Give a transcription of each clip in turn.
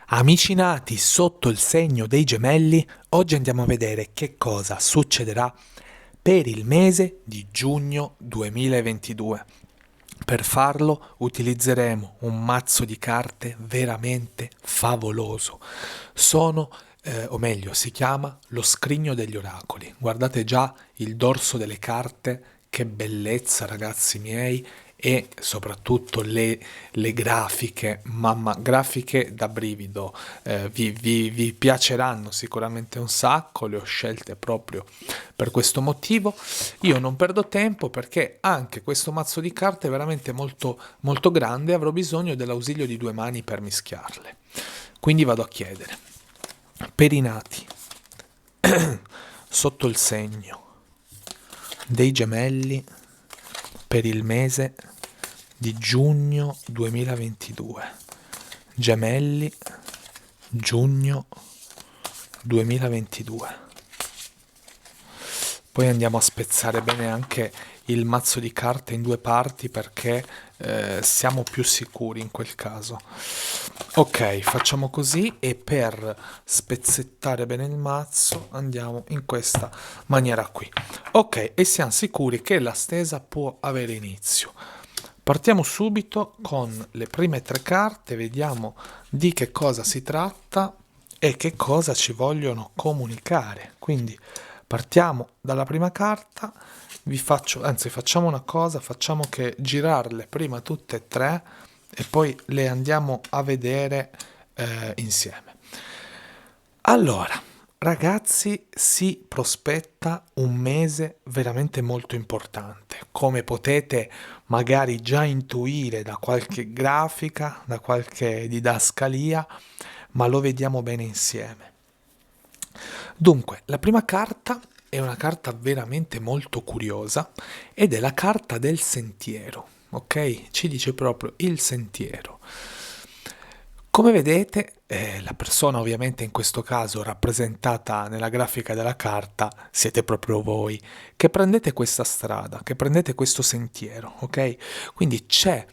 Amici nati sotto il segno dei gemelli, oggi andiamo a vedere che cosa succederà per il mese di giugno 2022. Per farlo utilizzeremo un mazzo di carte veramente favoloso. O meglio, si chiama lo scrigno degli oracoli. Guardate già il dorso delle carte, che bellezza ragazzi miei, e soprattutto le grafiche, mamma, grafiche da brivido. Vi piaceranno sicuramente un sacco, le ho scelte proprio per questo motivo. Io non perdo tempo perché anche questo mazzo di carte è veramente molto, molto grande e avrò bisogno dell'ausilio di due mani per mischiarle. Quindi vado a chiedere, per i nati sotto il segno dei gemelli per il mese di giugno 2022. Gemelli, giugno 2022. Poi andiamo a spezzare bene anche il mazzo di carte in due parti perché siamo più sicuri in quel caso. Ok, facciamo così e per spezzettare bene il mazzo andiamo in questa maniera qui. Ok, e siamo sicuri che la stesa può avere inizio. Partiamo subito con le prime tre carte, vediamo di che cosa si tratta e che cosa ci vogliono comunicare. Quindi partiamo dalla prima carta, facciamo una cosa, facciamo che girarle prima tutte e tre e poi le andiamo a vedere insieme. Allora, ragazzi, si prospetta un mese veramente molto importante. Come potete magari già intuire da qualche grafica, da qualche didascalia, ma lo vediamo bene insieme. Dunque, la prima carta è una carta veramente molto curiosa ed è la carta del sentiero, ok? Ci dice proprio il sentiero. Come vedete, la persona ovviamente in questo caso rappresentata nella grafica della carta siete proprio voi, che prendete questa strada, che prendete questo sentiero, ok? Quindi c'è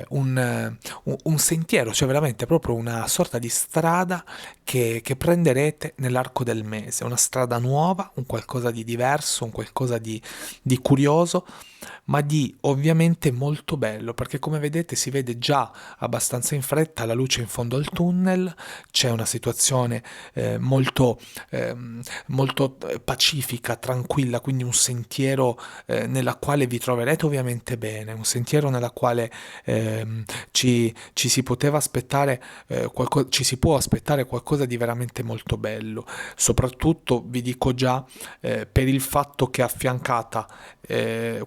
un sentiero, cioè veramente proprio una sorta di strada che prenderete nell'arco del mese, una strada nuova, un qualcosa di diverso, un qualcosa di curioso, ma di ovviamente molto bello, perché come vedete si vede già abbastanza in fretta la luce in fondo al tunnel, c'è una situazione molto pacifica, tranquilla, quindi un sentiero nella quale vi troverete ovviamente bene, un sentiero nella quale ci si poteva aspettare ci si può aspettare qualcosa di veramente molto bello. Soprattutto vi dico già per il fatto che è affiancata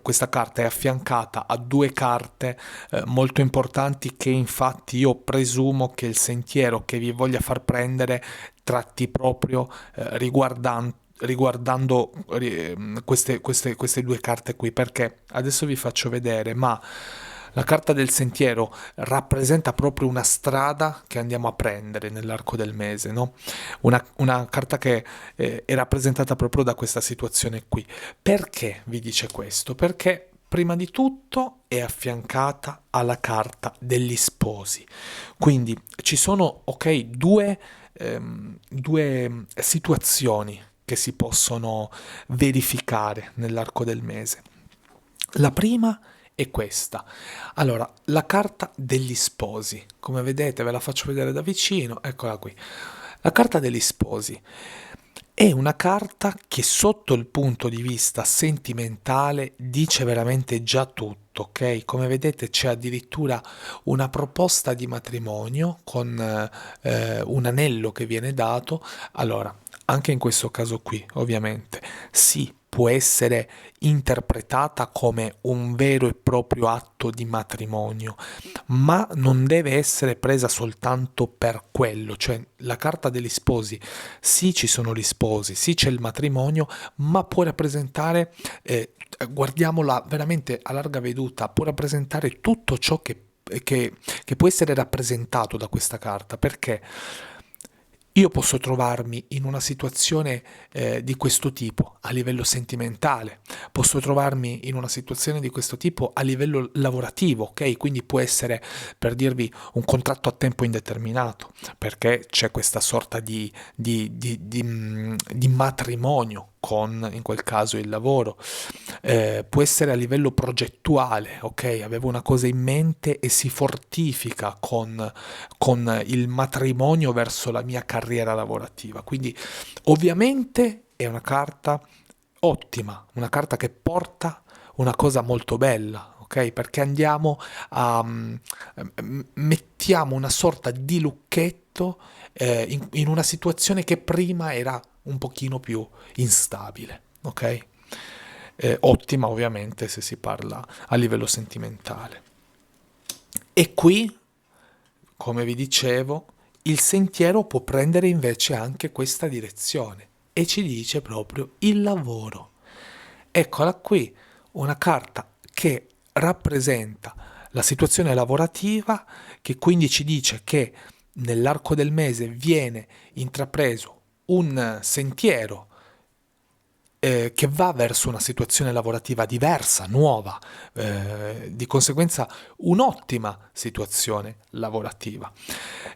questa carta è affiancata a due carte molto importanti che infatti io presumo che il sentiero che vi voglia far prendere tratti proprio riguardando queste due carte qui, perché adesso vi faccio vedere, ma la carta del sentiero rappresenta proprio una strada che andiamo a prendere nell'arco del mese, no? Una carta che è rappresentata proprio da questa situazione qui. Perché vi dice questo? Perché prima di tutto è affiancata alla carta degli sposi. Quindi ci sono, ok, due situazioni che si possono verificare nell'arco del mese. La prima è questa. Allora, la carta degli sposi. Come vedete, ve la faccio vedere da vicino, eccola qui. La carta degli sposi è una carta che sotto il punto di vista sentimentale dice veramente già tutto, ok? Come vedete c'è addirittura una proposta di matrimonio con un anello che viene dato. Allora, anche in questo caso qui, ovviamente, sì, può essere interpretata come un vero e proprio atto di matrimonio, ma non deve essere presa soltanto per quello, cioè la carta degli sposi, sì ci sono gli sposi, sì c'è il matrimonio, ma può rappresentare, guardiamola veramente a larga veduta, può rappresentare tutto ciò che può essere rappresentato da questa carta, perché Io posso trovarmi in una situazione di questo tipo a livello sentimentale, posso trovarmi in una situazione di questo tipo a livello lavorativo, ok? Quindi può essere, per dirvi, un contratto a tempo indeterminato, perché c'è questa sorta di matrimonio con, in quel caso, il lavoro. Può essere a livello progettuale, ok? Avevo una cosa in mente e si fortifica con il matrimonio verso la mia carriera lavorativa. Quindi ovviamente è una carta ottima, una carta che porta una cosa molto bella, ok? Perché andiamo mettiamo una sorta di lucchetto in una situazione che prima era un pochino più instabile, ok? Ottima ovviamente se si parla a livello sentimentale. E qui, come vi dicevo, il sentiero può prendere invece anche questa direzione e ci dice proprio il lavoro. Eccola qui, una carta che rappresenta la situazione lavorativa, che quindi ci dice che nell'arco del mese viene intrapreso un sentiero che va verso una situazione lavorativa diversa, nuova, di conseguenza un'ottima situazione lavorativa.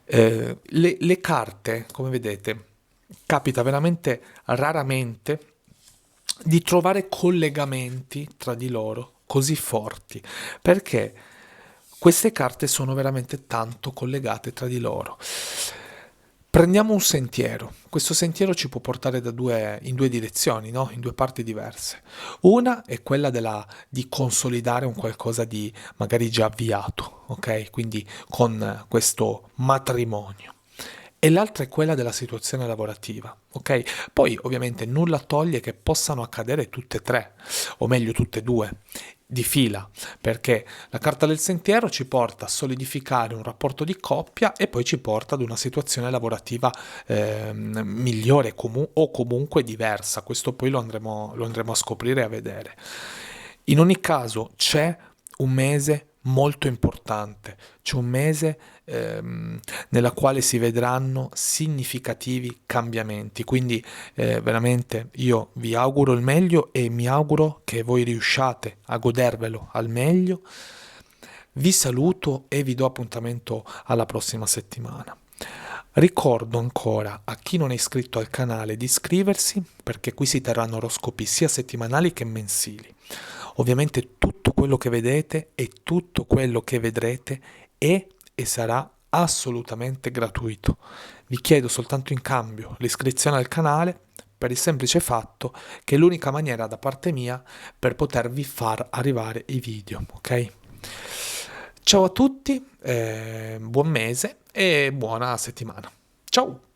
Le carte, come vedete, capita veramente raramente di trovare collegamenti tra di loro così forti, perché queste carte sono veramente tanto collegate tra di loro. Prendiamo un sentiero. Questo sentiero ci può portare in due direzioni, no? In due parti diverse. Una è quella di consolidare un qualcosa di magari già avviato, ok? Quindi con questo matrimonio. E l'altra è quella della situazione lavorativa, ok? Poi ovviamente nulla toglie che possano accadere tutte e tre, o meglio tutte e due, di fila, perché la carta del sentiero ci porta a solidificare un rapporto di coppia e poi ci porta ad una situazione lavorativa migliore o comunque diversa. Questo poi lo andremo a scoprire e a vedere. In ogni caso c'è un mese molto importante, c'è un mese nella quale si vedranno significativi cambiamenti. Quindi veramente io vi auguro il meglio e mi auguro che voi riusciate a godervelo al meglio. Vi saluto e vi do appuntamento alla prossima settimana. Ricordo ancora a chi non è iscritto al canale di iscriversi, perché qui si terranno oroscopi sia settimanali che mensili. Ovviamente tutto quello che vedete e tutto quello che vedrete è e sarà assolutamente gratuito. Vi chiedo soltanto in cambio l'iscrizione al canale per il semplice fatto che è l'unica maniera da parte mia per potervi far arrivare i video, ok? Ciao a tutti, buon mese e buona settimana. Ciao!